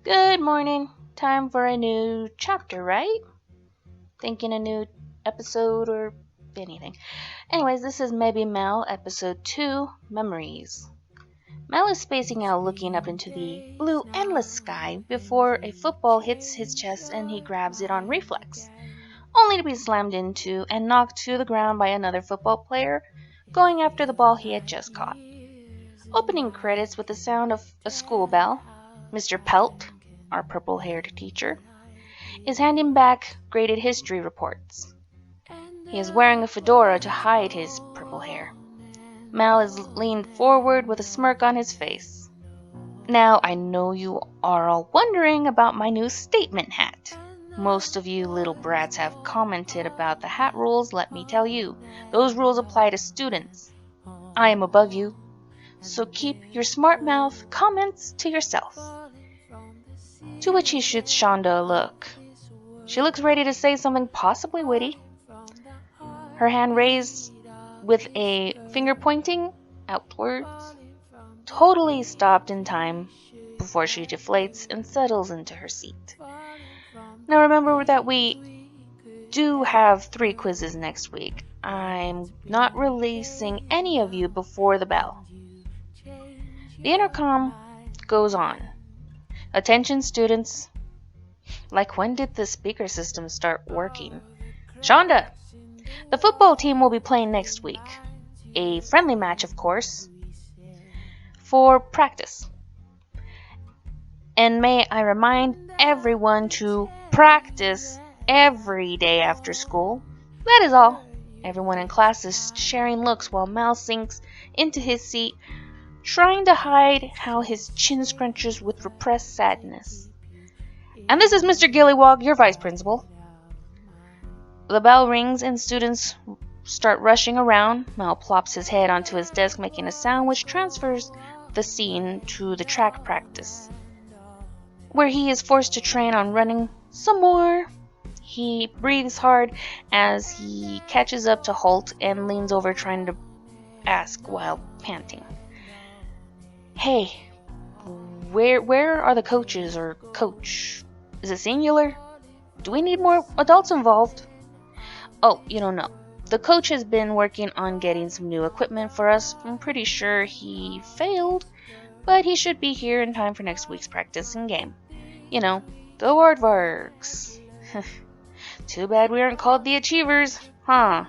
Good morning. Time for a new chapter, right? Thinking a new episode or anything. Anyways, this is Maybe Mel, episode 2, Memories. Mel is spacing out looking up into the blue, endless sky before a football hits his chest and he grabs it on reflex, only to be slammed into and knocked to the ground by another football player going after the ball he had just caught. Opening credits with the sound of a school bell. Mr. Pelt, our purple-haired teacher, is handing back graded history reports. He is wearing a fedora to hide his purple hair. Mal is leaned forward with a smirk on his face. Now, I know you are all wondering about my new statement hat. Most of you little brats have commented about the hat rules. Let me tell you, those rules apply to students. I am above you, so keep your smart mouth comments to yourself. To which he shoots Shonda a look. She looks ready to say something possibly witty, her hand raised with a finger pointing outwards, totally stopped in time before she deflates and settles into her seat. Now remember that we do have 3 quizzes next week. I'm not releasing any of you before the bell. The intercom goes on. Attention students. Like, when did the speaker system start working? Shonda, the football team will be playing next week. A friendly match, of course, for practice. And may I remind everyone to practice every day after school. That is all. Everyone in class is sharing looks while Mal sinks into his seat, trying to hide how his chin scrunches with repressed sadness. And this is Mr. Gillywog, your vice principal. The bell rings and students start rushing around. Mal plops his head onto his desk, making a sound which transfers the scene to the track practice, where he is forced to train on running some more. He breathes hard as he catches up to Holt and leans over trying to ask while panting. Hey, where are the coaches or coach? Is it singular? Do we need more adults involved? Oh, you don't know. The coach has been working on getting some new equipment for us. I'm pretty sure he failed, but he should be here in time for next week's practice and game. You know, the Aardvarks. Too bad we aren't called the Achievers, huh?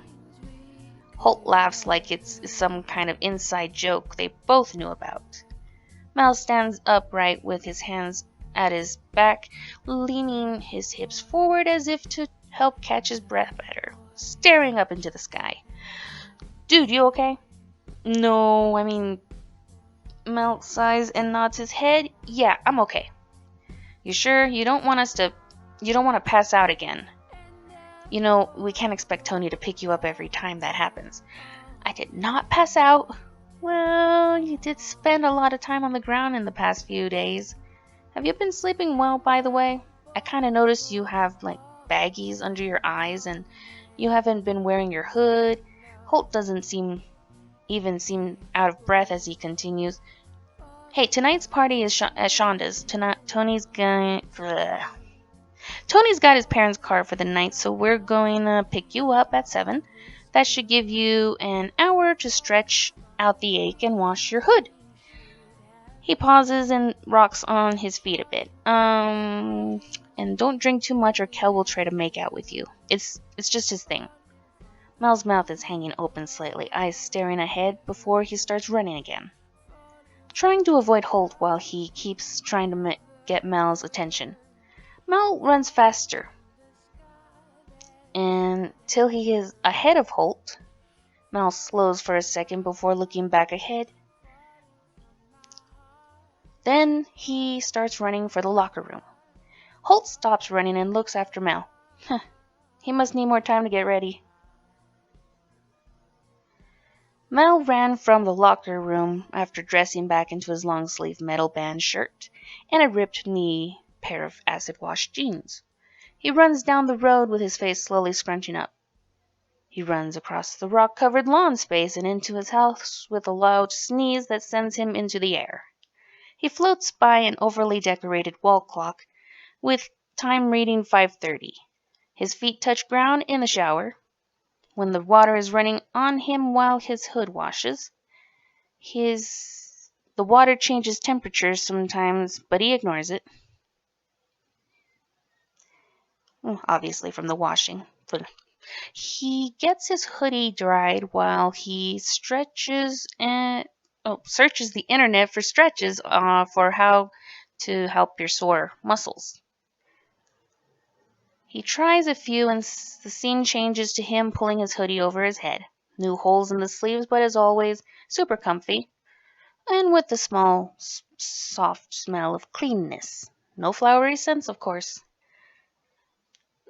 Holt laughs like it's some kind of inside joke they both knew about. Mal stands upright with his hands at his back, leaning his hips forward as if to help catch his breath better, staring up into the sky. Dude, you okay? No, I mean... Mal sighs and nods his head. Yeah, I'm okay. You sure you don't want to pass out again? You know, we can't expect Tony to pick you up every time that happens. I did not pass out. Well, you did spend a lot of time on the ground in the past few days. Have you been sleeping well, by the way? I kind of noticed you have, like, baggies under your eyes, and you haven't been wearing your hood. Holt doesn't seem out of breath as he continues. Hey, tonight's party is at Shonda's. Tony's got his parents' car for the night, so we're going to pick you up at 7. That should give you an hour to stretch out the ache and wash your hood. He pauses and rocks on his feet a bit. And don't drink too much or Kel will try to make out with you. It's just his thing. Mel's mouth is hanging open slightly, eyes staring ahead before he starts running again, trying to avoid Holt while he keeps trying to get Mel's attention. Mel runs faster until he is ahead of Holt. Mel slows for a second before looking back ahead. Then he starts running for the locker room. Holt stops running and looks after Mel. He must need more time to get ready. Mel ran from the locker room after dressing back into his long-sleeved metal band shirt and a ripped knee pair of acid-washed jeans. He runs down the road with his face slowly scrunching up. He runs across the rock-covered lawn space and into his house with a loud sneeze that sends him into the air. He floats by an overly decorated wall clock with time reading 5:30. His feet touch ground in the shower. When the water is running on him while his hood washes, the water changes temperature sometimes, but he ignores it. Obviously from the washing. But he gets his hoodie dried while he searches the internet for stretches for how to help your sore muscles. He tries a few and the scene changes to him pulling his hoodie over his head. New holes in the sleeves, but as always, super comfy. And with the small, soft smell of cleanness. No flowery scents, of course.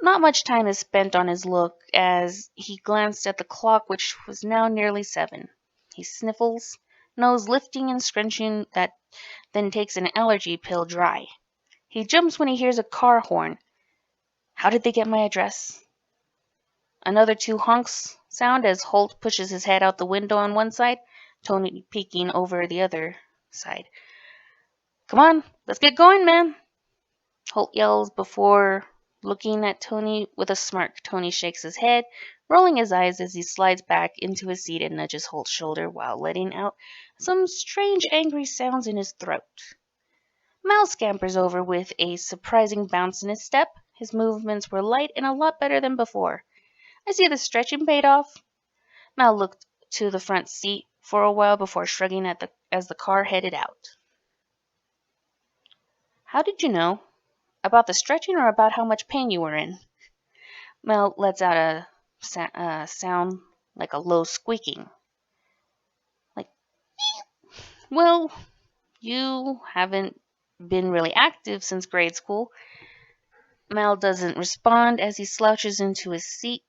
Not much time is spent on his look as he glanced at the clock, which was now nearly 7. He sniffles, nose lifting and scrunching, that then takes an allergy pill dry. He jumps when he hears a car horn. How did they get my address? Another 2 honks sound as Holt pushes his head out the window on one side, Tony peeking over the other side. Come on, let's get going, man, Holt yells before looking at Tony with a smirk. Tony shakes his head, rolling his eyes as he slides back into his seat and nudges Holt's shoulder while letting out some strange angry sounds in his throat. Mal scampers over with a surprising bounce in his step. His movements were light and a lot better than before. I see the stretching paid off. Mal looked to the front seat for a while before shrugging as the car headed out. How did you know? About the stretching or about how much pain you were in? Mel lets out a sound like a low squeaking. Like, well, you haven't been really active since grade school. Mel doesn't respond as he slouches into his seat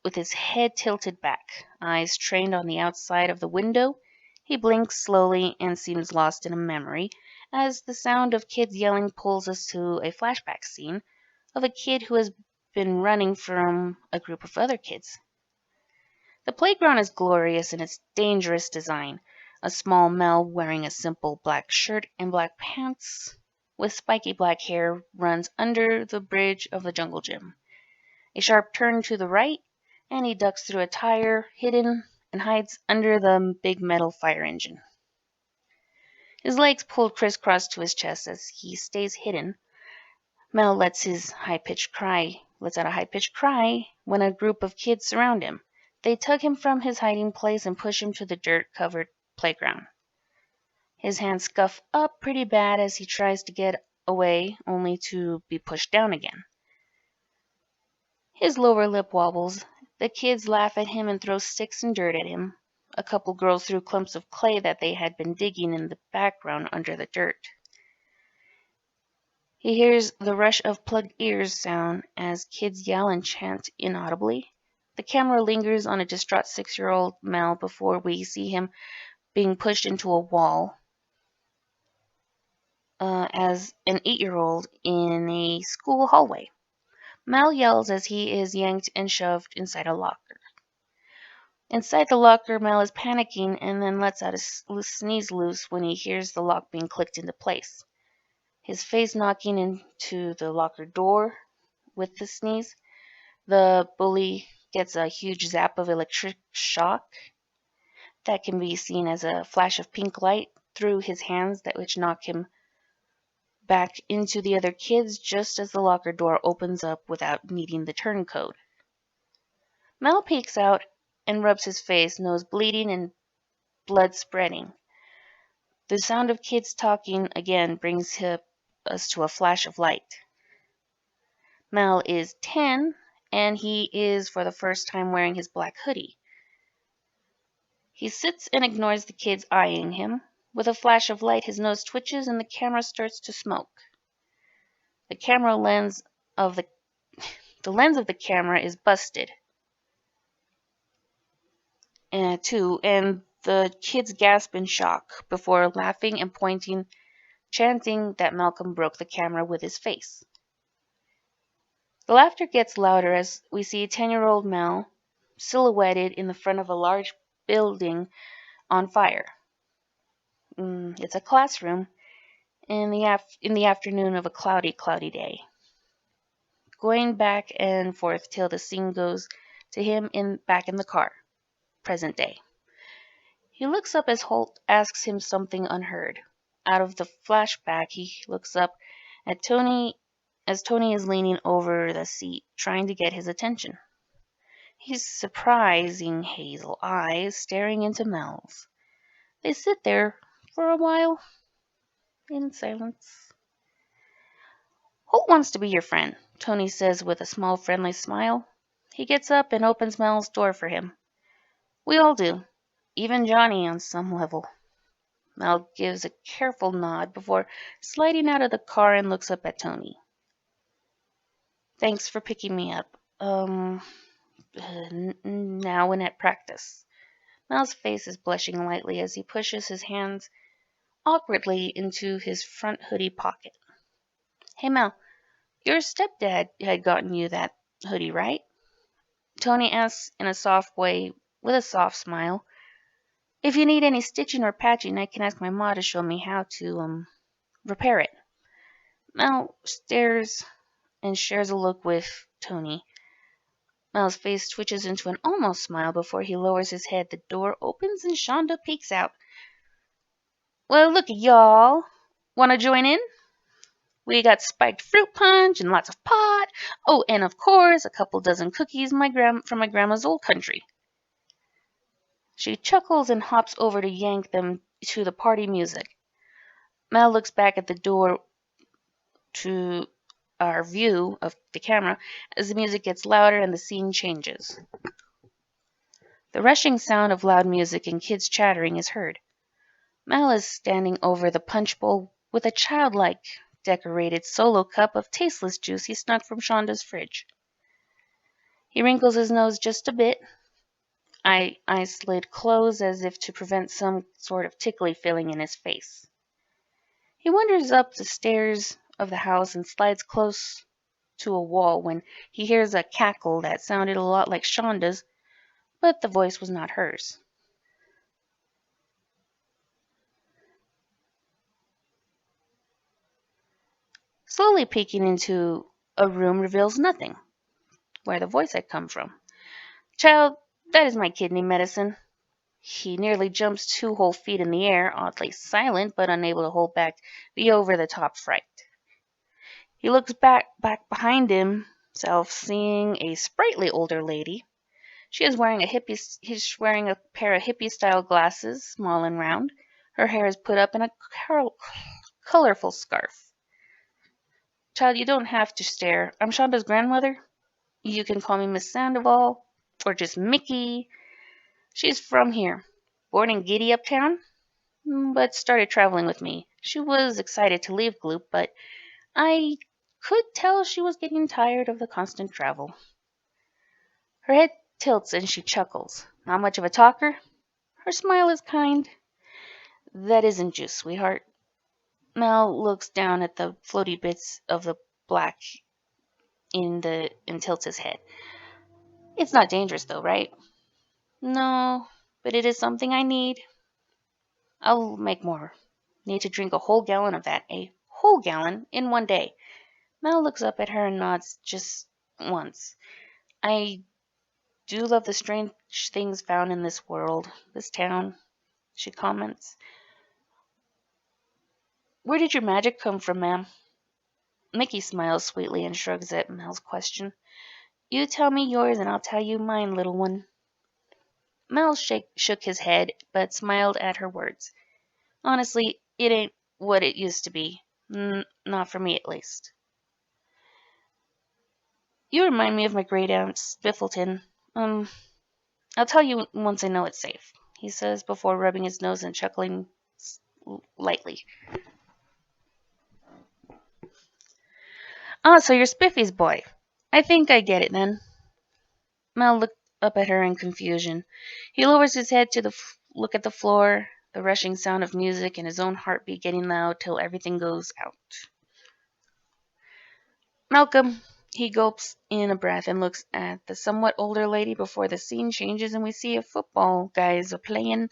with his head tilted back, eyes trained on the outside of the window. He blinks slowly and seems lost in a memory as the sound of kids yelling pulls us to a flashback scene of a kid who has been running from a group of other kids. The playground is glorious in its dangerous design. A small Mel wearing a simple black shirt and black pants with spiky black hair runs under the bridge of the jungle gym. A sharp turn to the right, and he ducks through a tire, hidden, and hides under the big metal fire engine. His legs pulled crisscross to his chest as he stays hidden. Mel lets out a high-pitched cry when a group of kids surround him. They tug him from his hiding place and push him to the dirt-covered playground. His hands scuff up pretty bad as he tries to get away, only to be pushed down again. His lower lip wobbles. The kids laugh at him and throw sticks and dirt at him. A couple girls threw clumps of clay that they had been digging in the background under the dirt. He hears the rush of plugged ears sound as kids yell and chant inaudibly. The camera lingers on a distraught 6-year-old Mel before we see him being pushed into a wall as an 8-year-old in a school hallway. Mel yells as he is yanked and shoved inside a locker. Inside the locker, Mel is panicking and then lets out a sneeze loose when he hears the lock being clicked into place. His face knocking into the locker door with the sneeze. The bully gets a huge zap of electric shock that can be seen as a flash of pink light through his hands which knock him back into the other kids just as the locker door opens up without needing the turncoat. Mel peeks out and rubs his face, nose bleeding and blood spreading. The sound of kids talking again brings us to a flash of light. Mel is 10, and he is for the first time wearing his black hoodie. He sits and ignores the kids eyeing him. With a flash of light, his nose twitches and the camera starts to smoke. The lens of the camera is busted, too, and the kids gasp in shock before laughing and pointing, chanting that Malcolm broke the camera with his face. The laughter gets louder as we see 10-year-old Mel silhouetted in the front of a large building on fire. It's a classroom. in the afternoon of a cloudy day, going back and forth till the scene goes to him in back in the car, present day. He looks up as Holt asks him something unheard. Out of the flashback, he looks up at Tony as Tony is leaning over the seat, trying to get his attention. His surprising hazel eyes staring into Mel's. They sit there for a while in silence. Holt wants to be your friend, Tony says with a small friendly smile. He gets up and opens Mel's door for him. We all do, even Johnny on some level. Mel gives a careful nod before sliding out of the car and looks up at Tony. Thanks for picking me up. Now and at practice. Mel's face is blushing lightly as he pushes his hands awkwardly into his front hoodie pocket. Hey Mel, your stepdad had gotten you that hoodie, right? Tony asks in a soft way with a soft smile. If you need any stitching or patching, I can ask my ma to show me how to, repair it. Mel stares and shares a look with Tony. Mel's face twitches into an almost smile before he lowers his head. The door opens and Shonda peeks out. Well, look at y'all. Want to join in? We got spiked fruit punch and lots of pot. Oh, and of course, a couple dozen cookies from my grandma's old country. She chuckles and hops over to yank them to the party music. Mel looks back at the door to our view of the camera as the music gets louder and the scene changes. The rushing sound of loud music and kids chattering is heard. Mel is standing over the punch bowl with a childlike decorated solo cup of tasteless juice he snuck from Shonda's fridge. He wrinkles his nose just a bit, eyes slid closed as if to prevent some sort of tickly feeling in his face. He wanders up the stairs of the house and slides close to a wall when he hears a cackle that sounded a lot like Shonda's, but the voice was not hers. Slowly peeking into a room reveals nothing, where the voice had come from. Child, that is my kidney medicine. He nearly jumps 2 whole feet in the air, oddly silent but unable to hold back the over-the-top fright. He looks back behind himself, seeing a sprightly older lady. He's wearing a pair of hippie-style glasses, small and round. Her hair is put up in a colorful scarf. Child, you don't have to stare. I'm Shonda's grandmother. You can call me Miss Sandoval, or just Mickey. She's from here. Born in Giddy Uptown, but started traveling with me. She was excited to leave Gloop, but I could tell she was getting tired of the constant travel. Her head tilts and she chuckles. Not much of a talker? Her smile is kind. That isn't juice, sweetheart. Mel looks down at the floaty bits of the black and tilts his head. It's not dangerous though, right? No, but it is something I need. I'll make more. Need to drink a whole gallon of that. A whole gallon in one day. Mel looks up at her and nods just once. I do love the strange things found in this world, this town, she comments. Where did your magic come from, ma'am? Mickey smiles sweetly and shrugs at Mel's question. You tell me yours and I'll tell you mine, little one. Mel shook his head, but smiled at her words. Honestly, it ain't what it used to be. Not for me, at least. You remind me of my great aunt Spiffleton. I'll tell you once I know it's safe, he says before rubbing his nose and chuckling lightly. Ah, so you're Spiffy's boy. I think I get it then. Mel looked up at her in confusion. He lowers his head to look at the floor, the rushing sound of music and his own heartbeat getting loud till everything goes out. Malcolm, he gulps in a breath and looks at the somewhat older lady before the scene changes and we see a football guys are playing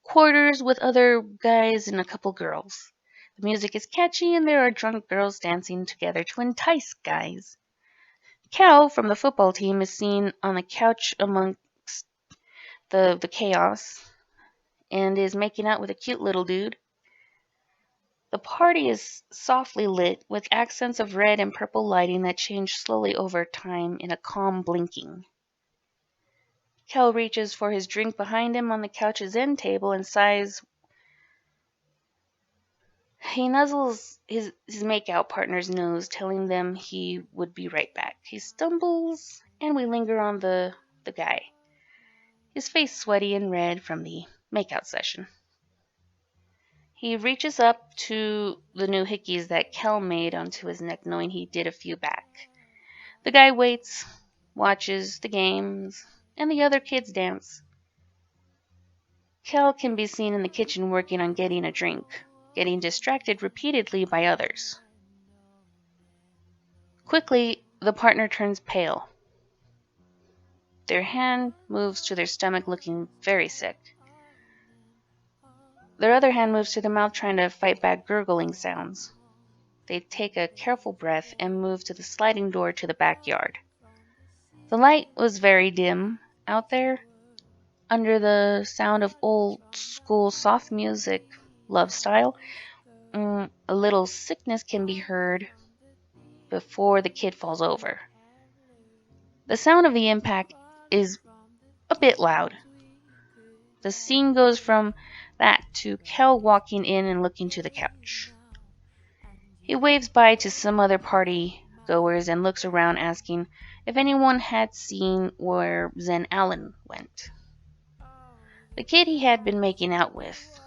quarters with other guys and a couple girls. The music is catchy and there are drunk girls dancing together to entice guys. Cal from the football team is seen on the couch amongst the chaos and is making out with a cute little dude. The party is softly lit with accents of red and purple lighting that change slowly over time in a calm blinking. Cal reaches for his drink behind him on the couch's end table and sighs. He nuzzles his makeout partner's nose, telling them he would be right back. He stumbles, and we linger on the guy, his face sweaty and red from the makeout session. He reaches up to the new hickeys that Kel made onto his neck, knowing he did a few back. The guy waits, watches the games, and the other kids dance. Kel can be seen in the kitchen working on getting a drink, getting distracted repeatedly by others. Quickly, the partner turns pale. Their hand moves to their stomach, looking very sick. Their other hand moves to their mouth, trying to fight back gurgling sounds. They take a careful breath and move to the sliding door to the backyard. The light was very dim out there, under the sound of old school soft music, love style. A little sickness can be heard before the kid falls over. The sound of the impact is a bit loud. The scene goes from that to Kel walking in and looking to the couch. He waves bye to some other party goers and looks around, asking if anyone had seen where Zen Allen went. The kid he had been making out with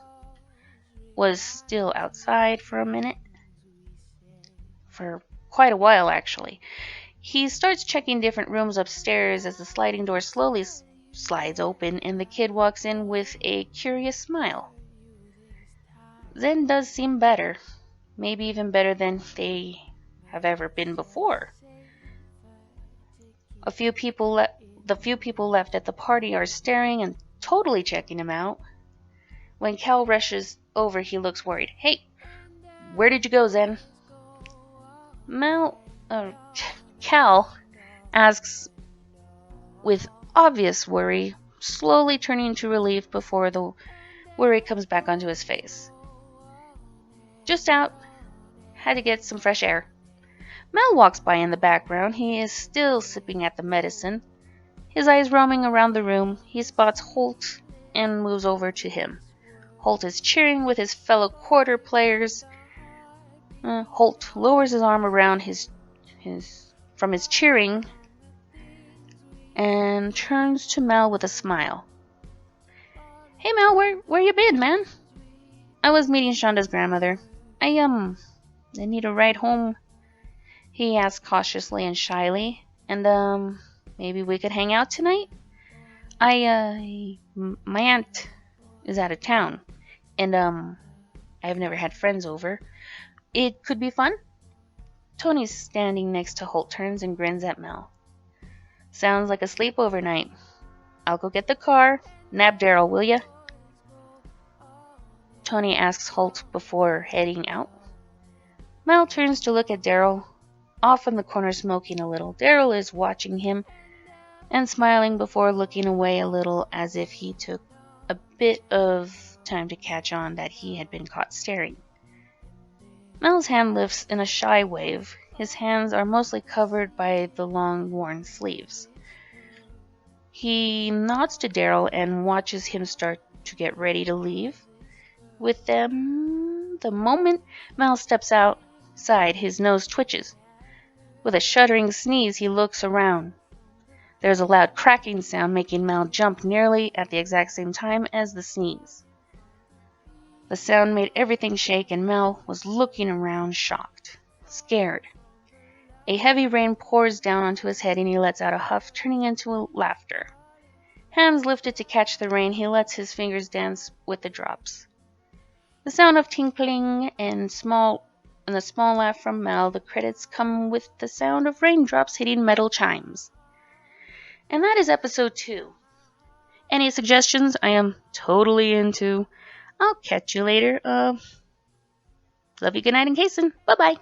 was still outside for a minute. For quite a while, actually. He starts checking different rooms upstairs as the sliding door slowly slides open and the kid walks in with a curious smile. Zen does seem better, maybe even better than they have ever been before. The few people left at the party are staring and totally checking him out. When Cal rushes over, he looks worried. Hey, where did you go, Zen? Cal asks with obvious worry, slowly turning to relief before the worry comes back onto his face. Just out. Had to get some fresh air. Mel walks by in the background. He is still sipping at the medicine. His eyes roaming around the room, he spots Holt and moves over to him. Holt is cheering with his fellow quarter players. Holt lowers his arm around from his cheering and turns to Mel with a smile. Hey Mel, where you been, man? I was meeting Shonda's grandmother. I need a ride home, he asked cautiously and shyly. And maybe we could hang out tonight? My aunt is out of town, and I've never had friends over. It could be fun. Tony's standing next to Holt, turns and grins at Mel. Sounds like a sleepover night. I'll go get the car. Nab Daryl, will ya? Tony asks Holt before heading out. Mel turns to look at Daryl, off in the corner smoking a little. Daryl is watching him and smiling before looking away a little, as if he took a bit of time to catch on that he had been caught staring. Mel's hand lifts in a shy wave. His hands are mostly covered by the long worn sleeves. He nods to Daryl and watches him start to get ready to leave with them. The moment Mel steps outside, his nose twitches. With a shuddering sneeze, he looks around. There's a loud cracking sound, making Mel jump nearly at the exact same time as the sneeze. The sound made everything shake, and Mel was looking around, shocked, scared. A heavy rain pours down onto his head, and he lets out a huff, turning into laughter. Hands lifted to catch the rain, he lets his fingers dance with the drops. The sound of tinkling and a small laugh from Mel. The credits come with the sound of raindrops hitting metal chimes. And that is episode 2. Any suggestions? I am totally into. I'll catch you later. Love you. Good night and Kason. Bye bye.